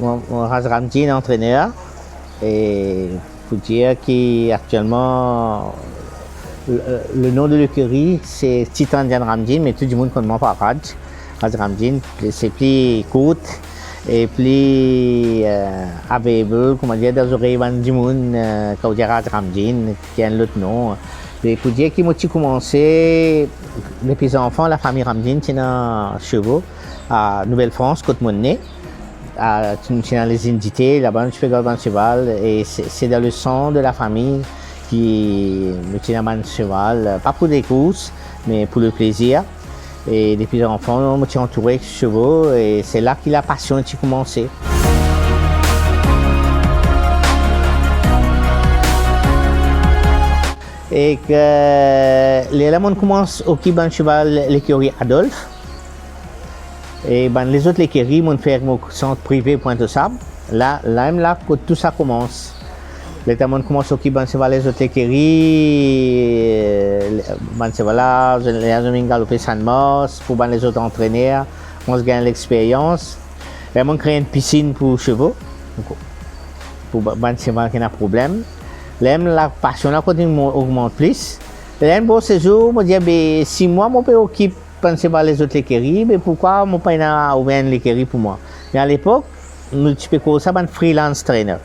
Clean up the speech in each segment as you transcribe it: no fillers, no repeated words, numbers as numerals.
Ramdin, entraîneur, et pour dire qu'actuellement, le nom de l'écurie, c'est Titan Dian Ramdin, mais tout le monde connaît pas Raz Ramdin, c'est plus court et plus available, comment dire, dans les oreilles du monde, quand on dit Raz Ramdin, qui a un autre nom. Et pour dire qu'ils ont commencé, depuis enfants, la famille Ramdin, c'est dans Chevaux, à Nouvelle-France, Côte-Monnaie. Dans les indités, là-bas, je fais le cheval, et c'est dans le sang de la famille qui me tient à cheval, pas pour des courses, mais pour le plaisir. Et depuis enfant, on me tient entouré de chevaux, et c'est là que la passion a commencé. Et que les gens commencent au Kiban Cheval, l'écurie Adolphe. Et ben, les autres écuries m'ont fait mon centre privé Pointe-aux-Sables. Là, tout ça commence. Les gens commencent au Kiban Cheval, les autres écuries. Ben, c'est voilà, les gens galopé San-Mos, pour ben, les autres entraîneurs. On se gagne l'expérience. Ils m'ont créé une piscine pour chevaux. Pour ben, cheval qui n'a pas de problème. La passion là augmente plus. Bon séjour, je me dis, si moi, je peux occuper les autres écuries, mais pourquoi je ne peux pas ouvrir une écurie pour moi? Mais à l'époque, tu peux faire ça un freelance trainer.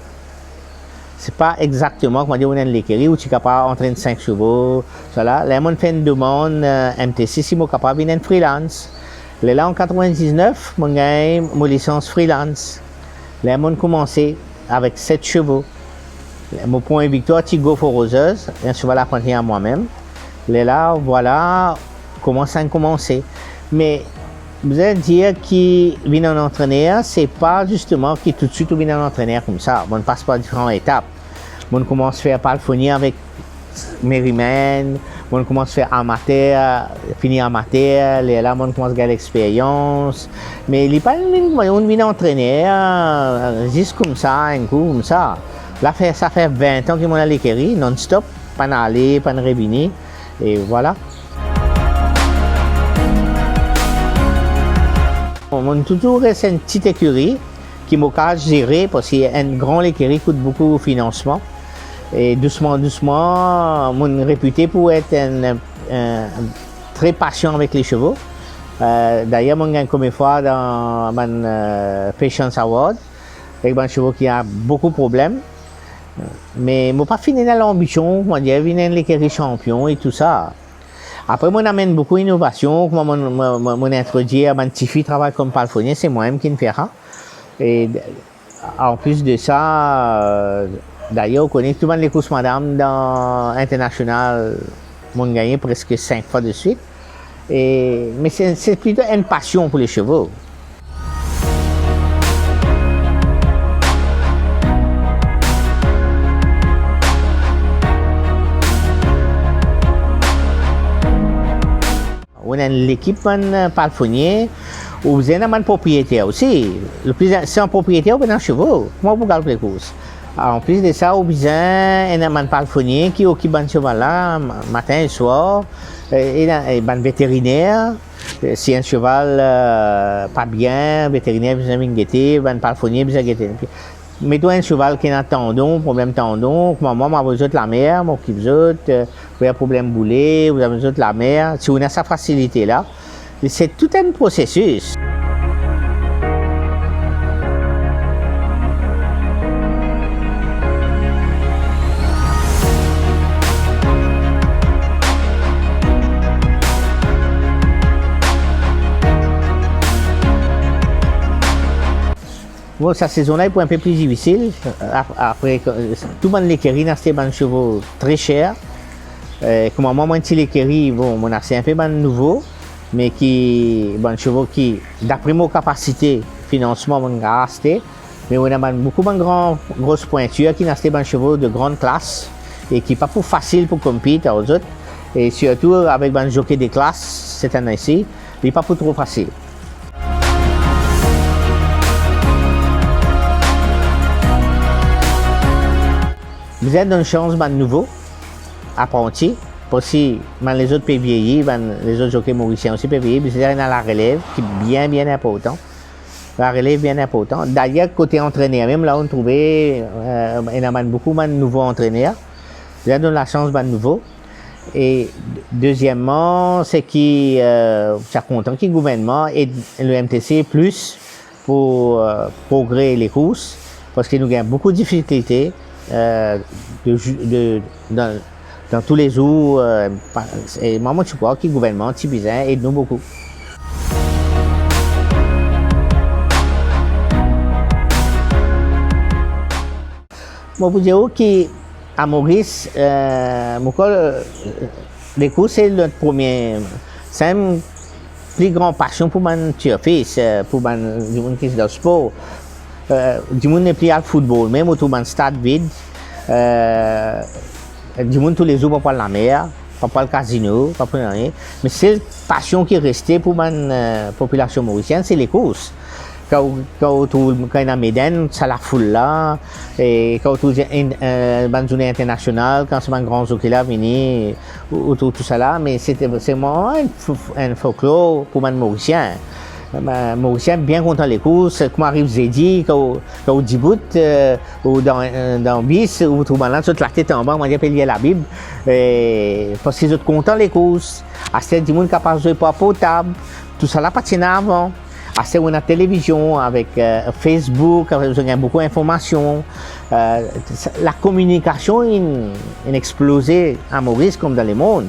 Ce n'est pas exactement comme on dit une écurie où tu es capable d'entraîner 5 chevaux. Là, on fait une demande MTC si je suis capable de freelance. Là, en 1999, je gagne ma licence freelance. Là, on a commencé avec 7 chevaux. Mon point de victoire, Tigo Foroseuse, un cheval apprenti à moi-même. Là, voilà comment ça a commencé. Mais vous allez dire qu'il vient un entraîneur, c'est pas justement qu'il tout de suite vient un entraîneur comme ça. On passe par différentes étapes. On commence à faire palfonnier avec Merryman, on commence à faire amateur, finir amateur, là, on commence à gagner l'expérience. Mais il n'est pas on vient entraîneur, juste comme ça, un coup comme ça. Là, ça fait 20 ans qu'ils m'ont à l'écurie, non-stop, pas d'aller, pas de revenir, et voilà. On a toujours resté une petite écurie qui m'a géré parce qu'une grande écurie coûte beaucoup de financement. Et doucement, mon réputé pour être très patient avec les chevaux. D'ailleurs, on gagne comme une fois dans mon Patience Award avec un cheval qui a beaucoup de problèmes. Mais je n'ai pas fini dans l'ambition, je suis venu dans l'écurie champion et tout ça. Après, on amène beaucoup d'innovation, on introduit un petit fille travaille comme palfonnier, c'est moi-même qui le fais. Et en plus de ça, d'ailleurs, on connaît tout le monde les courses madame dans l'international, on a gagné presque 5 fois de suite. Mais c'est plutôt une passion pour les chevaux. On a l'équipe palfonnier, vous avez un propriétaire aussi. C'est un propriétaire ou un chevaux. Comment vous gardez les courses? En plus de ça, vous avez un palfonnier qui occupe un cheval là, matin et soir. Et un vétérinaire. Si un cheval pas bien, vétérinaire besoin de guetter, un palfonnier besoin de guetter. Mettons un cheval qui a un tendon, problème tendon, maman m'a besoin de la mère, mon qui besoin, vous avez un problème boulet, vous avez besoin de la mère. Si on a sa facilité là, c'est tout un processus. Bon, sa saison-là est un peu plus difficile. Après, tout le monde l'écurie n'a pas des chevaux très chers. Comme moi, petit l'écurie, bon, on a un peu nouveau, mais qui, bon, chevaux qui, d'après mon capacité, financement, on a acheté. Mais on a beaucoup de grosses pointures qui n'ont pas des chevaux de grande classe et qui n'est pas pour facile pour compétir aux autres. Et surtout avec un jockey de classe, cette année-ci, il n'est pas pour trop facile. Vous êtes dans une chance de nouveau, apprenti, parce que les autres peuvent vieillir, les autres jockeys mauriciens aussi peuvent vieillir, vous êtes dans la relève, qui est bien important. La relève est bien importante. D'ailleurs, côté entraîneur, même là, on trouvait, il y a beaucoup de nouveaux entraîneurs. J'ai donné la chance à nouveau. Et deuxièmement, c'est qui, ça content que le gouvernement et le MTC plus pour progrès les courses, parce que nous avons beaucoup de difficultés dans tous les jours. Et moi, je crois que le gouvernement, Tibizin, aide nous beaucoup. Moi, vous dire qu'à Maurice, les courses, c'est notre premier. C'est une plus grande passion pour mon fils, pour du monde qui est dans le sport. Du monde n'est plus à football, même autour d'un stade vide. Du monde tous les jours, pas la mer, pas le casino, pas rien. Mais c'est une passion qui est restée pour la population mauricienne, c'est les courses. Quand il y a Médène, c'est la foule là. Et quand il y a une journée internationale, quand c'est un grand jour qui est venu, autour de tout ça là. Mais c'est vraiment un folklore pour les Mauriciens. Les Mauriciens bien contents les courses. Comme arrive Zédi, quand on dit bout, ou dans bis, ou vous trouvez là, toute la tête en bas, on dit lier la Bible. Parce qu'ils sont contents les courses. C'est du monde capable de jouer pas potable. Tout ça là, pas avant. Assez on a la télévision, avec Facebook, il y a beaucoup d'informations. La communication a explosé à Maurice comme dans le monde.